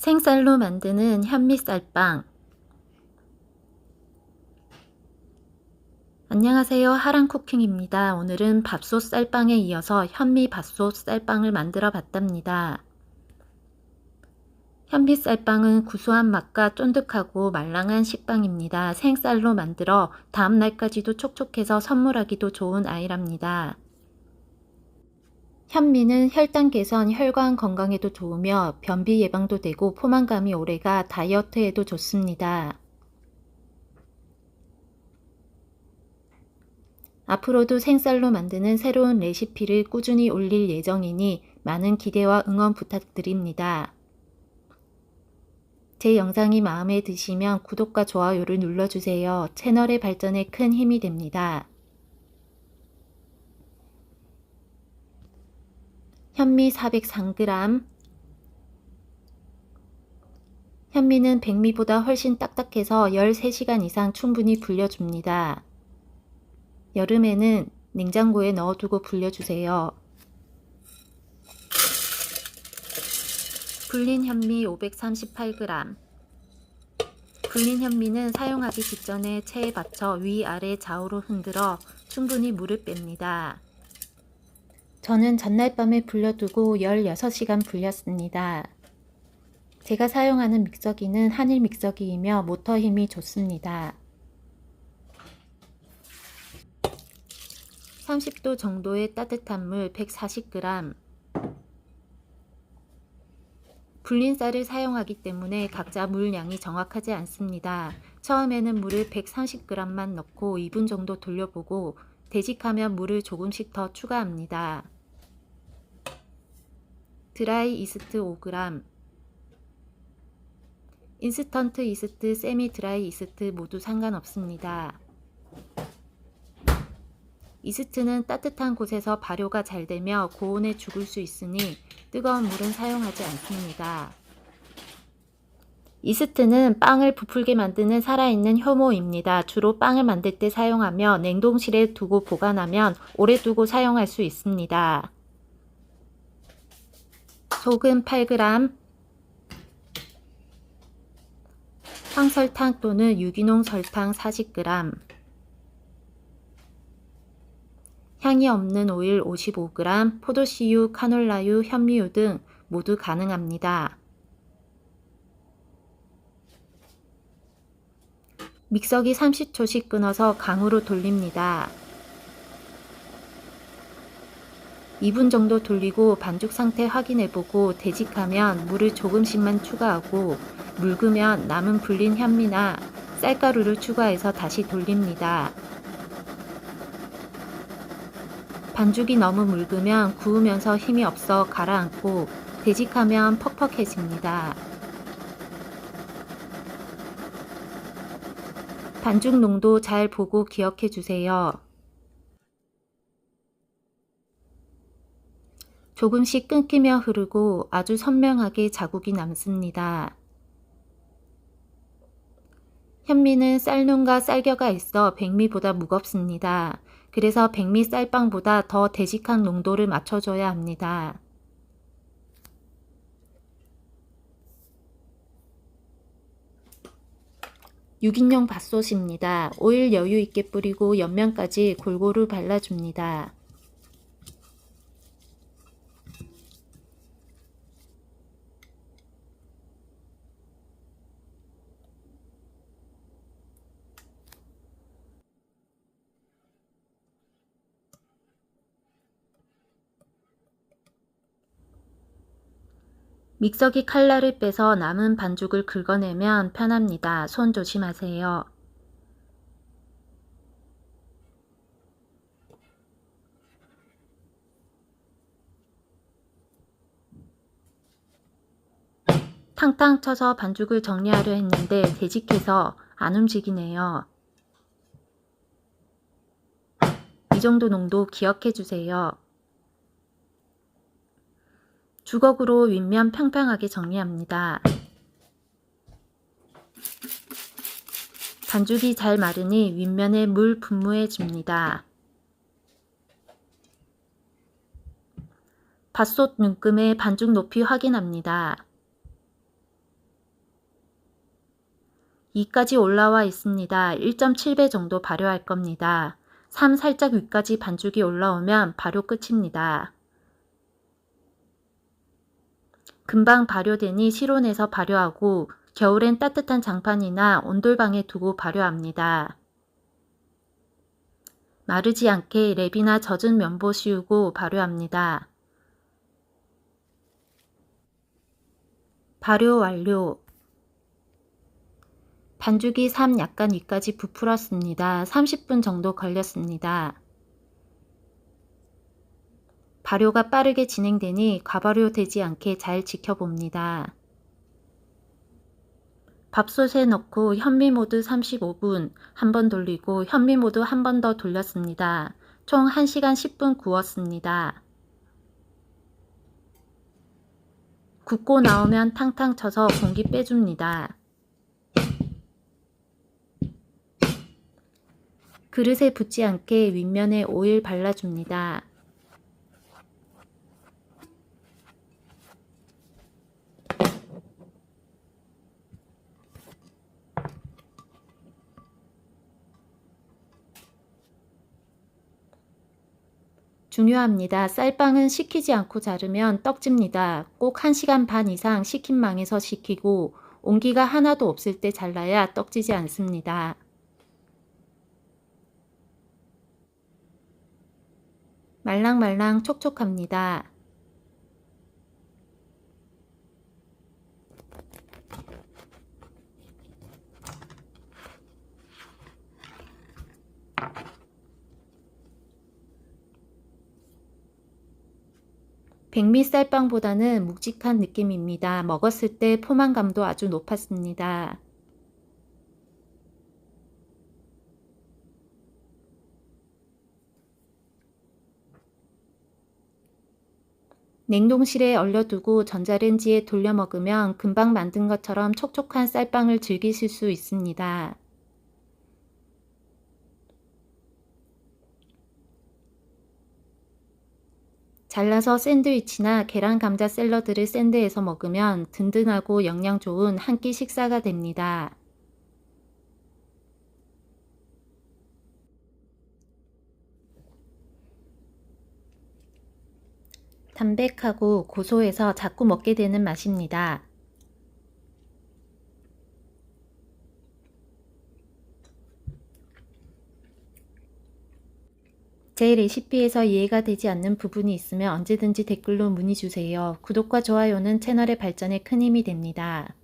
생쌀로 만드는 현미쌀빵. 안녕하세요. 하랑쿠킹입니다. 오늘은 밥솥 쌀빵에 이어서 현미 밥솥 쌀빵을 만들어 봤답니다. 현미 쌀빵은 구수한 맛과 쫀득하고 말랑한 식빵입니다. 생쌀로 만들어 다음날까지도 촉촉해서 선물하기도 좋은 아이랍니다. 현미는 혈당 개선, 혈관 건강에도 좋으며 변비 예방도 되고 포만감이 오래가 다이어트에도 좋습니다. 앞으로도 생쌀로 만드는 새로운 레시피를 꾸준히 올릴 예정이니 많은 기대와 응원 부탁드립니다. 제 영상이 마음에 드시면 구독과 좋아요를 눌러주세요. 채널의 발전에 큰 힘이 됩니다. 현미 403g. 현미는 백미보다 훨씬 딱딱해서 13시간 이상 충분히 불려줍니다. 여름에는 냉장고에 넣어두고 불려주세요. 불린 현미 538g. 불린 현미는 사용하기 직전에 체에 받쳐 위아래 좌우로 흔들어 충분히 물을 뺍니다. 저는 전날 밤에 불려두고 16시간 불렸습니다. 제가 사용하는 믹서기는 한일 믹서기이며 모터 힘이 좋습니다. 30도 정도의 따뜻한 물 140g. 불린 쌀을 사용하기 때문에 각자 물량이 정확하지 않습니다. 처음에는 물을 130g만 넣고 2분 정도 돌려보고 되직하면 물을 조금씩 더 추가합니다. 드라이 이스트 5g. 인스턴트 이스트, 세미 드라이 이스트 모두 상관없습니다. 이스트는 따뜻한 곳에서 발효가 잘 되며 고온에 죽을 수 있으니 뜨거운 물은 사용하지 않습니다. 이스트는 빵을 부풀게 만드는 살아있는 효모입니다. 주로 빵을 만들 때 사용하며 냉동실에 두고 보관하면 오래 두고 사용할 수 있습니다. 소금 8g. 황설탕 또는 유기농 설탕 40g. 향이 없는 오일 55g, 포도씨유, 카놀라유, 현미유 등 모두 가능합니다. 믹서기 30초씩 끊어서 강으로 돌립니다. 2분 정도 돌리고 반죽 상태 확인해보고 되직하면 물을 조금씩만 추가하고 묽으면 남은 불린 현미나 쌀가루를 추가해서 다시 돌립니다. 반죽이 너무 묽으면 구우면서 힘이 없어 가라앉고 되직하면 퍽퍽해집니다. 반죽 농도 잘 보고 기억해 주세요. 조금씩 끊기며 흐르고 아주 선명하게 자국이 남습니다. 현미는 쌀눈과 쌀겨가 있어 백미보다 무겁습니다. 그래서 백미 쌀빵보다 더 되직한 농도를 맞춰줘야 합니다. 유기농 밥솥입니다. 오일 여유 있게 뿌리고 옆면까지 골고루 발라줍니다. 믹서기 칼날을 빼서 남은 반죽을 긁어내면 편합니다. 손 조심하세요. 탕탕 쳐서 반죽을 정리하려 했는데 되직해서 안 움직이네요. 이 정도 농도 기억해 주세요. 주걱으로 윗면 평평하게 정리합니다. 반죽이 잘 마르니 윗면에 물 분무해 줍니다. 밥솥 눈금의 반죽 높이 확인합니다. 2까지 올라와 있습니다. 1.7배 정도 발효할 겁니다. 3 살짝 위까지 반죽이 올라오면 발효 끝입니다. 금방 발효되니 실온에서 발효하고 겨울엔 따뜻한 장판이나 온돌방에 두고 발효합니다. 마르지 않게 랩이나 젖은 면보 씌우고 발효합니다. 발효 완료. 반죽이 3 약간 위까지 부풀었습니다. 30분 정도 걸렸습니다. 발효가 빠르게 진행되니 과발효되지 않게 잘 지켜봅니다. 밥솥에 넣고 현미 모드 35분 한 번 돌리고 현미 모드 한 번 더 돌렸습니다. 총 1시간 10분 구웠습니다. 굽고 나오면 탕탕 쳐서 공기 빼줍니다. 그릇에 붙지 않게 윗면에 오일 발라줍니다. 중요합니다. 쌀빵은 식히지 않고 자르면 떡집니다. 꼭 1시간 반 이상 식힌 망에서 식히고 온기가 하나도 없을 때 잘라야 떡지지 않습니다. 말랑말랑 촉촉합니다. 백미 쌀빵보다는 묵직한 느낌입니다. 먹었을 때 포만감도 아주 높았습니다. 냉동실에 얼려두고 전자레인지에 돌려 먹으면 금방 만든 것처럼 촉촉한 쌀빵을 즐기실 수 있습니다. 잘라서 샌드위치나 계란 감자 샐러드를 샌드해서 먹으면 든든하고 영양 좋은 한 끼 식사가 됩니다. 담백하고 고소해서 자꾸 먹게 되는 맛입니다. 제 레시피에서 이해가 되지 않는 부분이 있으면 언제든지 댓글로 문의 주세요. 구독과 좋아요는 채널의 발전에 큰 힘이 됩니다.